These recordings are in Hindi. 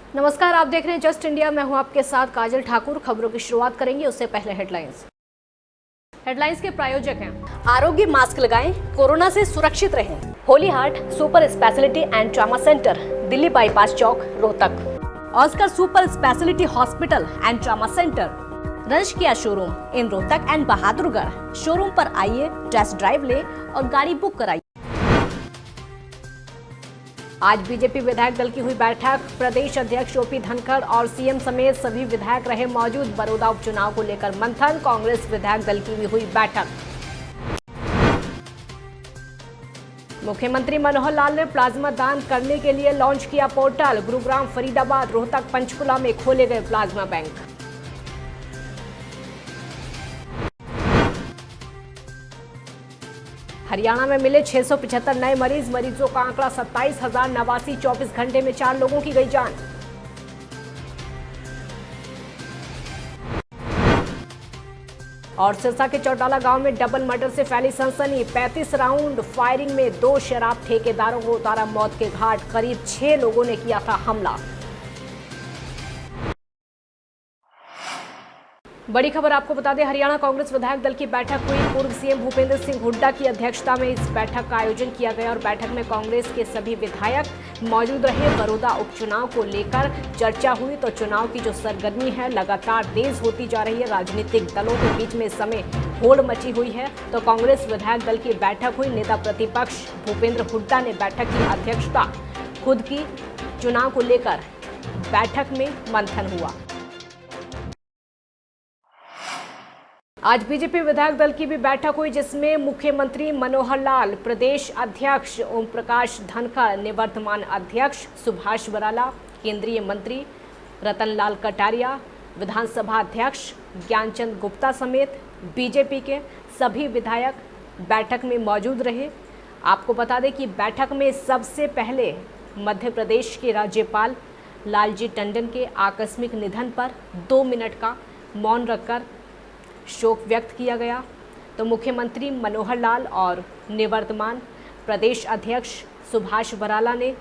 नमस्कार, आप देख रहे हैं जस्ट इंडिया। मैं हूं आपके साथ काजल ठाकुर। खबरों की शुरुआत करेंगे, उससे पहले हेडलाइंस के प्रायोजक हैं आरोग्य मास्क लगाएं, कोरोना से सुरक्षित रहें। Holy Heart super speciality and trauma centre, Delhi bypass चौक, Rohtak. Oscar super speciality hospital and trauma centre, रंश किया showroom in Rohtak and Bahadurgarh. Showroom पर आइए, टेस्ट ड्राइव ले और गाड़ी बुक कराइए। आज बीजेपी विधायक दल की हुई बैठक। प्रदेश अध्यक्ष ओपी धनखड़ और सीएम समेत सभी विधायक रहे मौजूद। बड़ौदा उपचुनाव को लेकर मंथन। कांग्रेस विधायक दल की भी हुई बैठक। मुख्यमंत्री मनोहर लाल ने प्लाज्मा दान करने के लिए लॉन्च किया पोर्टल। गुरुग्राम, फरीदाबाद, रोहतक, पंचकुला में खोले गए प्लाज्मा बैंक। हरियाणा में मिले 675 नए मरीजों का आंकड़ा 27,089। 24 घंटे में 4 लोगों की गई जान। और सिरसा के चौटाला गांव में डबल मर्डर से फैली सनसनी। 35 राउंड फायरिंग में 2 शराब ठेकेदारों को उतारा मौत के घाट। करीब 6 लोगों ने किया था हमला। बड़ी खबर आपको बता दें, हरियाणा कांग्रेस विधायक दल की बैठक हुई। पूर्व सीएम भूपेंद्र सिंह हुड्डा की अध्यक्षता में इस बैठक का आयोजन किया गया और बैठक में कांग्रेस के सभी विधायक मौजूद रहे। बड़ौदा उपचुनाव को लेकर चर्चा हुई तो चुनाव की जो सरगर्मी है लगातार तेज होती जा रही है। राजनीतिक दलों के बीच में इस समय होड़ मची हुई है तो कांग्रेस विधायक दल की बैठक हुई। नेता प्रतिपक्ष भूपेंद्र हुड्डा ने बैठक की अध्यक्षता खुद की। चुनाव को लेकर बैठक में मंथन हुआ। आज बीजेपी विधायक दल की भी बैठक हुई जिसमें मुख्यमंत्री मनोहर लाल, प्रदेश अध्यक्ष ओम प्रकाश धनखड़, निवर्तमान अध्यक्ष सुभाष बराला, केंद्रीय मंत्री रतनलाल कटारिया, विधानसभा अध्यक्ष ज्ञानचंद गुप्ता समेत बीजेपी के सभी विधायक बैठक में मौजूद रहे। आपको बता दें कि बैठक में सबसे पहले मध्य प्रदेश के राज्यपाल लालजी टंडन के आकस्मिक निधन पर 2 मिनट का मौन रखकर शोक व्यक्त किया गया तो मुख्यमंत्री मनोहर लाल और निवर्तमान प्रदेश अध्यक्ष सुभाष बराला ने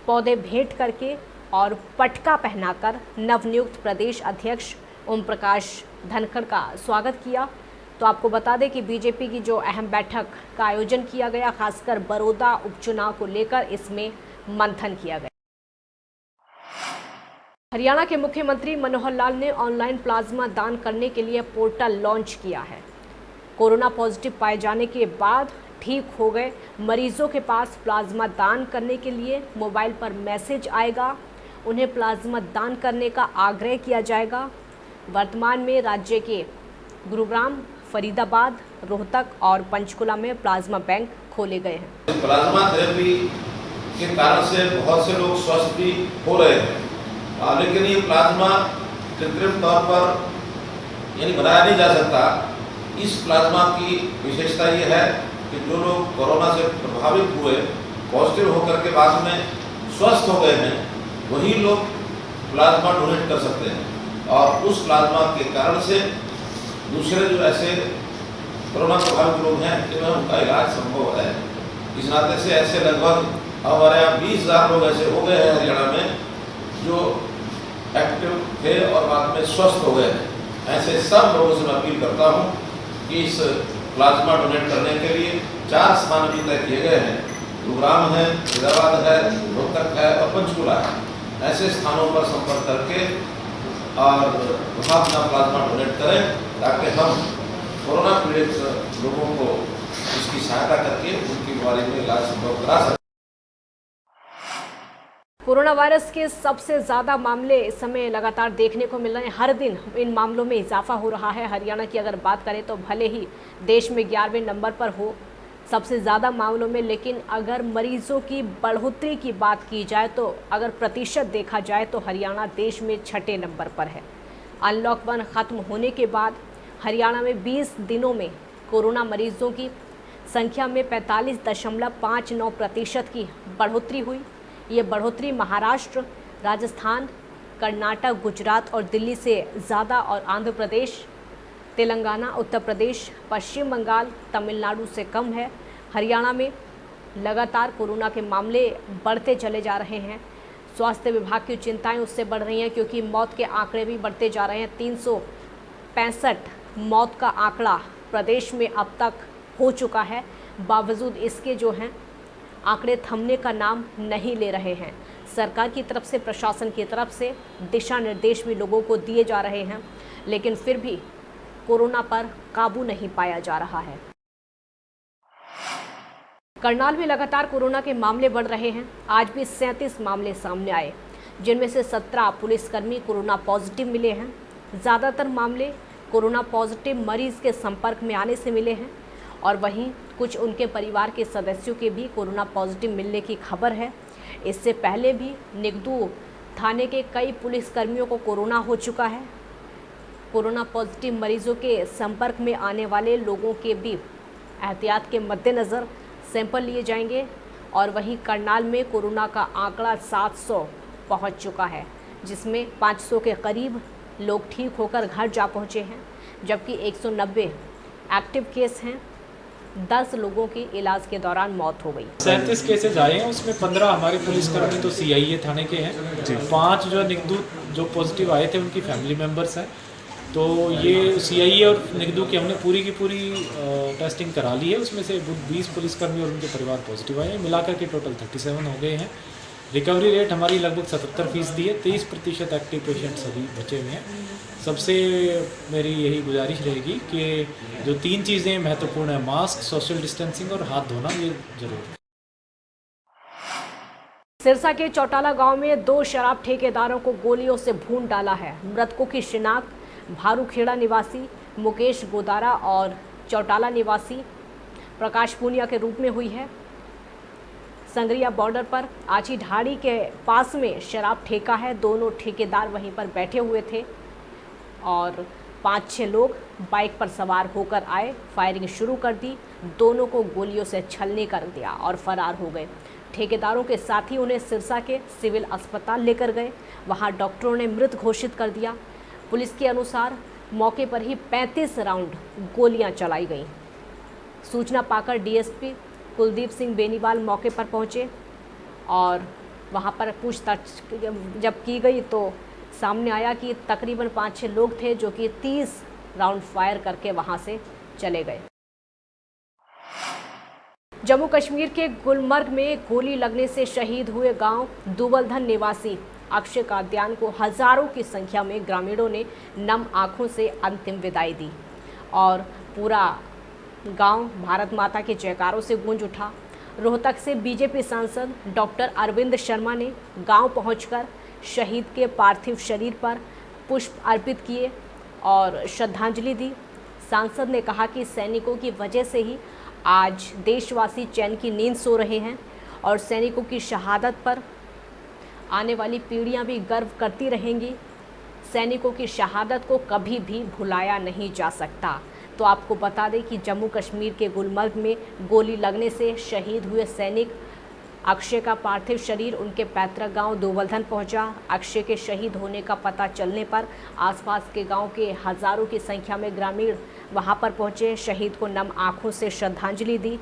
पौधे भेंट करके और पटका पहनाकर नवनियुक्त प्रदेश अध्यक्ष ओम प्रकाश धनखड़ का स्वागत किया। तो आपको बता दें कि बीजेपी की जो अहम बैठक का आयोजन किया गया, खासकर बड़ौदा उपचुनाव को लेकर इसमें मंथन किया गया। हरियाणा के मुख्यमंत्री मनोहर लाल ने ऑनलाइन प्लाज्मा दान करने के लिए पोर्टल लॉन्च किया है। कोरोना पॉजिटिव पाए जाने के बाद ठीक हो गए मरीजों के पास प्लाज्मा दान करने के लिए मोबाइल पर मैसेज आएगा। उन्हें प्लाज्मा दान करने का आग्रह किया जाएगा। वर्तमान में राज्य के गुरुग्राम, फरीदाबाद, रोहतक और पंचकुला में प्लाज्मा बैंक खोले गए हैं। प्लाज्मा थेरेपी के कारण से बहुत से लोग स्वस्थ भी हो रहे हैं, लेकिन ये प्लाज्मा कृत्रिम तौर पर यानी बनाया नहीं जा सकता। इस प्लाज्मा की विशेषता ये है कि जो लोग कोरोना से प्रभावित हुए, पॉजिटिव होकर के बाद में स्वस्थ हो गए हैं, वही लोग प्लाज्मा डोनेट कर सकते हैं और उस प्लाज्मा के कारण से दूसरे जो ऐसे कोरोना प्रभावित लोग हैं जिनमें उनका इलाज संभव है। इस नाते से ऐसे लगभग हमारे यहाँ 20,000 लोग ऐसे हो गए हैं हरियाणा में जो एक्टिव थे और बाद में स्वस्थ हो गए हैं। ऐसे सब लोगों से मैं अपील करता हूं कि इस प्लाज्मा डोनेट करने के लिए 4 स्थान अभी तय किए गए हैं। गुरुग्राम है, फरीदाबाद है, रोहतक है और पंचकुला है। ऐसे स्थानों पर संपर्क करके और वहाँ अपना प्लाज्मा डोनेट करें ताकि हम कोरोना पीड़ित लोगों को इसकी सहायता करके उनकी बीमारी में इलाज संभव करा सकें। कोरोना वायरस के सबसे ज़्यादा मामले इस समय लगातार देखने को मिल रहे हैं। हर दिन इन मामलों में इजाफा हो रहा है। हरियाणा की अगर बात करें तो भले ही देश में 11वें नंबर पर हो सबसे ज़्यादा मामलों में, लेकिन अगर मरीजों की बढ़ोतरी की बात की जाए तो अगर प्रतिशत देखा जाए तो हरियाणा देश में 6ठे नंबर पर है। अनलॉक 1 ख़त्म होने के बाद हरियाणा में 20 दिनों में कोरोना मरीजों की संख्या में 45.59% की बढ़ोतरी हुई। ये बढ़ोतरी महाराष्ट्र, राजस्थान, कर्नाटक, गुजरात और दिल्ली से ज़्यादा और आंध्र प्रदेश, तेलंगाना, उत्तर प्रदेश, पश्चिम बंगाल, तमिलनाडु से कम है। हरियाणा में लगातार कोरोना के मामले बढ़ते चले जा रहे हैं। स्वास्थ्य विभाग की चिंताएं उससे बढ़ रही हैं क्योंकि मौत के आंकड़े भी बढ़ते जा रहे हैं। 365 मौत का आंकड़ा प्रदेश में अब तक हो चुका है। बावजूद इसके जो हैं आंकड़े थमने का नाम नहीं ले रहे हैं। सरकार की तरफ से, प्रशासन की तरफ से दिशा निर्देश भी लोगों को दिए जा रहे हैं, लेकिन फिर भी कोरोना पर काबू नहीं पाया जा रहा है। करनाल में लगातार कोरोना के मामले बढ़ रहे हैं। आज भी 37 मामले सामने आए, जिनमें से 17 पुलिसकर्मी कोरोना पॉजिटिव मिले हैं। ज़्यादातर मामले कोरोना पॉजिटिव मरीज के संपर्क में आने से मिले हैं और वहीं कुछ उनके परिवार के सदस्यों के भी कोरोना पॉजिटिव मिलने की खबर है। इससे पहले भी निगदू थाने के कई पुलिसकर्मियों को कोरोना हो चुका है। कोरोना पॉजिटिव मरीजों के संपर्क में आने वाले लोगों के भी एहतियात के मद्देनज़र सैंपल लिए जाएंगे और वहीं करनाल में कोरोना का आंकड़ा 700 पहुंच चुका है, जिसमें 500 के करीब लोग ठीक होकर घर जा पहुंचे हैं, जबकि 190 एक्टिव केस हैं। 10 लोगों की इलाज के दौरान मौत हो गई। 37 केसेज आए हैं, उसमें 15 हमारे पुलिसकर्मी तो CIA थाने के हैं, 5 जो निगदू जो पॉजिटिव आए थे उनकी फैमिली मेम्बर्स हैं। तो ये CIA और निगदू की हमने पूरी की पूरी टेस्टिंग करा ली है। उसमें से 20 पुलिसकर्मी और उनके परिवार पॉजिटिव आए हैं। मिलाकर के टोटल 37 हो गए हैं। रिकवरी रेट हमारी लगभग 77% है। 30% एक्टिव पेशेंट्स अभी बचे हुए हैं। सबसे मेरी यही गुजारिश रहेगी कि जो 3 चीज़ें महत्वपूर्ण हैं, मास्क, सोशल डिस्टेंसिंग और हाथ धोना, ये जरूर। सिरसा के चौटाला गांव में 2 शराब ठेकेदारों को गोलियों से भून डाला है। मृतकों की शिनाख्त भारूखेड़ा निवासी मुकेश गोदारा और चौटाला निवासी प्रकाश पूनिया के रूप में हुई है। संगरिया बॉर्डर पर आची ढाड़ी के पास में शराब ठेका है। दोनों ठेकेदार वहीं पर बैठे हुए थे और 5-6 लोग बाइक पर सवार होकर आए, फायरिंग शुरू कर दी। दोनों को गोलियों से छलनी कर दिया और फरार हो गए। ठेकेदारों के साथी उन्हें सिरसा के सिविल अस्पताल लेकर गए। वहां डॉक्टरों ने मृत घोषित कर दिया। पुलिस के अनुसार मौके पर ही 35 राउंड गोलियां चलाई गईं। सूचना पाकर DSP कुलदीप सिंह बेनीवाल मौके पर पहुंचे और वहां पर पूछताछ जब की गई तो सामने आया कि तकरीबन 5-6 लोग थे जो कि 30 राउंड फायर करके वहां से चले गए। जम्मू कश्मीर के गुलमर्ग में गोली लगने से शहीद हुए गांव दुबलधन निवासी अक्षय काद्यान को हजारों की संख्या में ग्रामीणों ने नम आंखों से अंतिम विदाई दी और पूरा गांव भारत माता के जयकारों से गूंज उठा। रोहतक से बीजेपी सांसद डॉक्टर अरविंद शर्मा ने गांव पहुंचकर शहीद के पार्थिव शरीर पर पुष्प अर्पित किए और श्रद्धांजलि दी। सांसद ने कहा कि सैनिकों की वजह से ही आज देशवासी चैन की नींद सो रहे हैं और सैनिकों की शहादत पर आने वाली पीढ़ियां भी गर्व करती रहेंगी। सैनिकों की शहादत को कभी भी भुलाया नहीं जा सकता। तो आपको बता दें कि जम्मू कश्मीर के गुलमर्ग में गोली लगने से शहीद हुए सैनिक अक्षय का पार्थिव शरीर उनके पैतृक गांव दुबलधन पहुंचा। अक्षय के शहीद होने का पता चलने पर आसपास के गांव के हजारों की संख्या में ग्रामीण वहां पर पहुंचे, शहीद को नम आंखों से श्रद्धांजलि दी।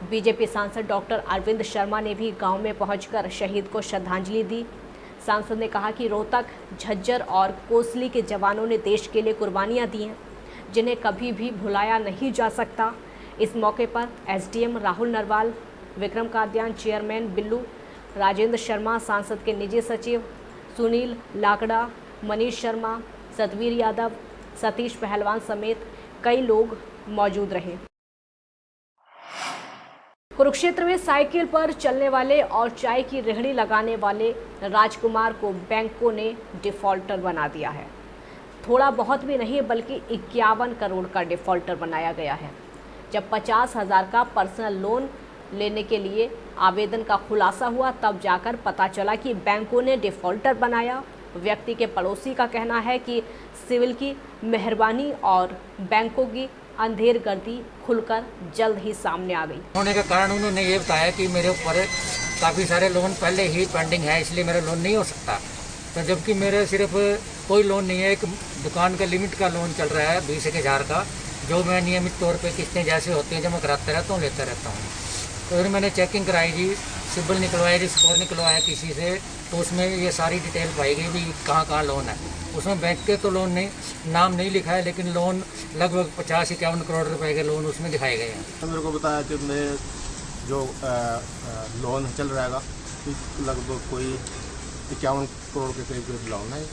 बीजेपी सांसद डॉक्टर अरविंद शर्मा ने भी गांव में पहुंचकर शहीद को श्रद्धांजलि दी। सांसद ने कहा कि रोहतक, झज्जर और कोसली के जवानों ने देश के लिए कुर्बानियां दी हैं, जिन्हें कभी भी भुलाया नहीं जा सकता। इस मौके पर SDM राहुल नरवाल, विक्रम काद्यान, चेयरमैन बिल्लू, राजेंद्र शर्मा, सांसद के निजी सचिव सुनील लाकड़ा, मनीष शर्मा, सतवीर यादव, सतीश पहलवान समेत कई लोग मौजूद रहे। कुरुक्षेत्र में साइकिल पर चलने वाले और चाय की रेहड़ी लगाने वाले राजकुमार को बैंकों ने डिफॉल्टर बना दिया है। थोड़ा बहुत भी नहीं बल्कि 51 करोड़ का डिफॉल्टर बनाया गया है। जब 50,000 का पर्सनल लोन लेने के लिए आवेदन का खुलासा हुआ तब जाकर पता चला कि बैंकों ने डिफॉल्टर बनाया। व्यक्ति के पड़ोसी का कहना है कि सिविल की मेहरबानी और बैंकों की अंधेरगर्दी खुलकर जल्द ही सामने आ गई। होने के कारण उन्होंने ये बताया कि मेरे ऊपर काफ़ी सारे लोन पहले ही पेंडिंग है, इसलिए मेरा लोन नहीं हो सकता। तो जबकि मेरे सिर्फ कोई लोन नहीं है, एक दुकान का लिमिट का लोन चल रहा है 20,000 का, जो मैं नियमित तौर पे किस्तें जैसे होती हैं जमा कराता रहता हूँ, लेता रहता हूँ। तो फिर मैंने चेकिंग कराई जी, सिबिल निकलवाया, स्कोर निकलवाया किसी से, तो उसमें ये सारी डिटेल पाई गई भी कहाँ लोन है। उसमें बैंक के तो लोन नहीं, नाम नहीं लिखा है, लेकिन लोन लगभग 50-51 करोड़ रुपए के लोन उसमें दिखाए गए हैं। मेरे को बताया कि मैं जो लोन चल रहेगा लगभग कोई 51 करोड़ के करीब लोन है,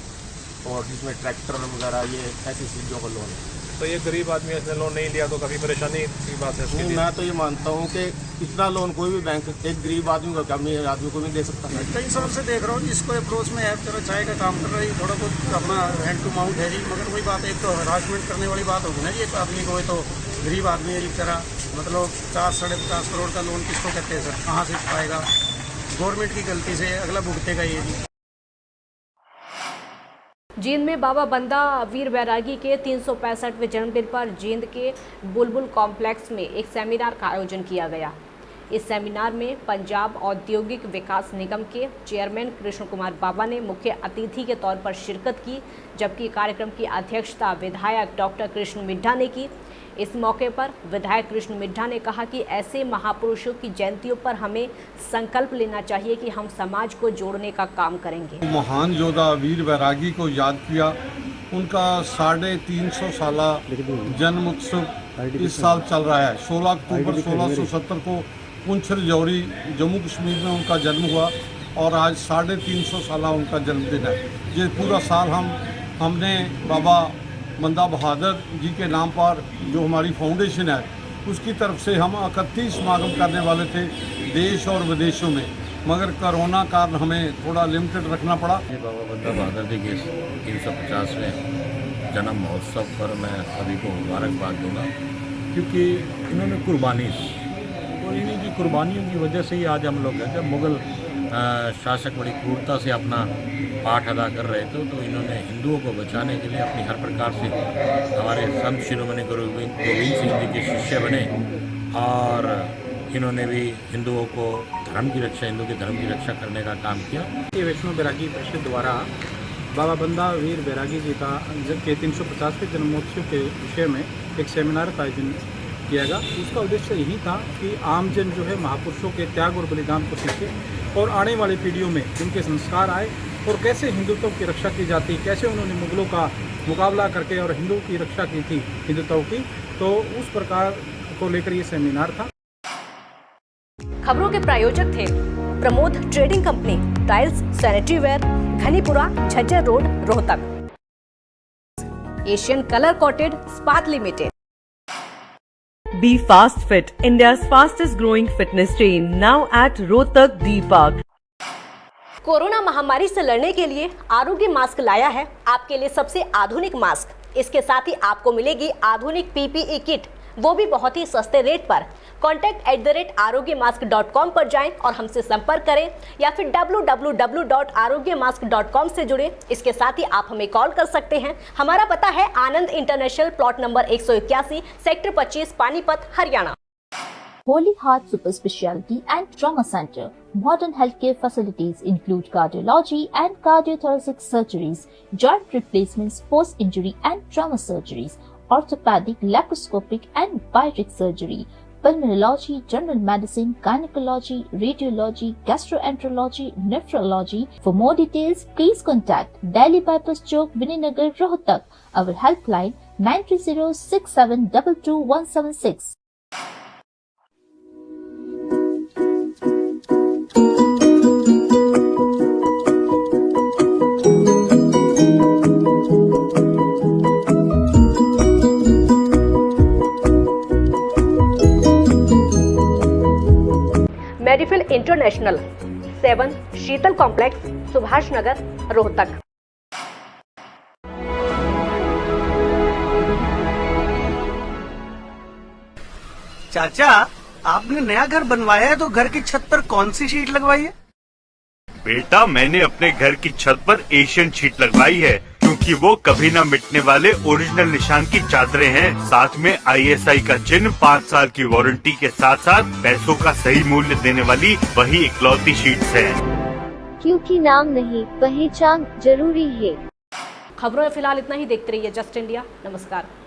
और जिसमें ट्रैक्टर वगैरह ये ऐसी चीज़ों का लोन है। तो ये गरीब आदमी इसने लोन नहीं लिया तो काफ़ी परेशानी की बात है उसके लिए। मैं तो ये मानता हूँ कि इतना लोन कोई भी बैंक एक गरीब आदमी को, अमीर आदमी को नहीं दे सकता। कई साल से देख रहा हूँ जिसको अप्रोच में है, चलो चाय का काम कर रही, थोड़ा बहुत अपना हैंड टू माउथ है जी, मगर वही बात, एक तो हरासमेंट करने वाली बात होगी ना जी। एक आदमी को तो गरीब आदमी है जिस तरह, मतलब 50-50 करोड़ का लोन किसको कहते हैं सर, कहाँ से पाएगा? गवर्नमेंट की गलती से अगला भुगतेगा ये जी। जींद में बाबा बंदा वीर बैरागी के 365वें जन्मदिन पर जींद के बुलबुल कॉम्प्लेक्स में एक सेमिनार का आयोजन किया गया। इस सेमिनार में पंजाब औद्योगिक विकास निगम के चेयरमैन कृष्ण कुमार बाबा ने मुख्य अतिथि के तौर पर शिरकत की, जबकि कार्यक्रम की अध्यक्षता विधायक डॉक्टर कृष्ण मिड्ढा ने की। इस मौके पर विधायक कृष्ण मिड्ढा ने कहा कि ऐसे महापुरुषों की जयंतियों पर हमें संकल्प लेना चाहिए कि हम समाज को जोड़ने का काम करेंगे। महान योद्धा वीर बैरागी को याद किया। उनका 350 साला जन्म उत्सव इस साल चल रहा है। 16 अक्टूबर 1670 को पुंछ रजौरी जम्मू कश्मीर में उनका जन्म हुआ, और आज 350 साला उनका जन्मदिन है। ये पूरा साल हमने बाबा बंदा बहादुर जी के नाम पर जो हमारी फाउंडेशन है उसकी तरफ से हम 31 समागम करने वाले थे देश और विदेशों में, मगर कोरोना कारण हमें थोड़ा लिमिटेड रखना पड़ा। बाबा बंदा बहादुर जी के 350वें जन्म महोत्सव पर मैं सभी को मुबारकबाद दूंगा, क्योंकि इन्होंने कुर्बानी दी, और इन्हीं की कुर्बानियों की वजह से ही आज हम लोग हैं। जब मुग़ल शासक बड़ी क्रूरता से अपना पाठ अदा कर रहे थे, तो इन्होंने हिंदुओं को बचाने के लिए अपनी हर प्रकार से हमारे संत शिरोमणि गुरु गोविंद सिंह जी के शिष्य बने, और इन्होंने भी हिंदुओं को धर्म की रक्षा, हिंदू के धर्म की रक्षा करने का काम किया। वैष्णो बैरागी परिषद द्वारा बाबा बंदा वीर बैरागी जी का के 350वें जन्मोत्सव के विषय में एक सेमिनार का आयोजन किया गया। उसका उद्देश्य यही था कि आमजन जो है महापुरुषों के त्याग और बलिदान को सीखे, और आने वाली पीढ़ियों में उनके संस्कार आए, और कैसे हिंदुत्व की रक्षा की जाती, कैसे उन्होंने मुगलों का मुकाबला करके और हिंदुओं की रक्षा की थी हिंदुत्व की, तो उस प्रकार को लेकर ये सेमिनार था। खबरों के प्रायोजक थे Pramod trading company, tiles, sanitary ware, Ghanipura, Jhajjar road, Rohtak. Asian colour coated Ispat limited. Be Fast Fit, India's fastest growing fitness chain, now at Rohtak D Park. Corona महामारी से लड़ने के लिए आरोग्य मास्क लाया है आपके लिए सबसे आधुनिक मास्क। इसके साथ ही आपको मिलेगी आधुनिक PPE किट, वो भी बहुत ही सस्ते रेट पर। contact@arogyamask.com पर जाएं और हमसे संपर्क करें, या फिर www.arogyamask.com से जुड़ें। इसके साथ ही आप हमें कॉल कर सकते हैं। हमारा पता है Anand international, plot number 181, sector 25, Panipat, Haryana. Holy Heart Super Speciality and Trauma Center. Modern healthcare facilities include cardiology and cardiothoracic surgeries, joint replacements, post-injury and trauma surgeries, orthopedic, laparoscopic and bariatric surgery, pulmonology, general medicine, gynecology, radiology, gastroenterology, nephrology. For more details, please contact Delhi Bypass Chowk, Vininagar, Rohtak. Our helpline 93067222176. Medifil international, 7 Sheetal complex, Subhash Nagar, Rohtak. चाचा, आपने नया घर बनवाया है तो घर की छत पर कौन सी शीट लगवाई है? बेटा, मैंने अपने घर की छत पर एशियन शीट लगवाई है, क्योंकि वो कभी न मिटने वाले ओरिजिनल निशान की चादरें हैं। साथ में ISI का चिन्ह, 5 साल की वारंटी के साथ साथ पैसों का सही मूल्य देने वाली वही इकलौती शीट्स हैं। क्योंकि नाम नहीं, पहचान जरूरी है। खबरों में फिलहाल इतना ही। देखते रहिए जस्ट इंडिया। नमस्कार।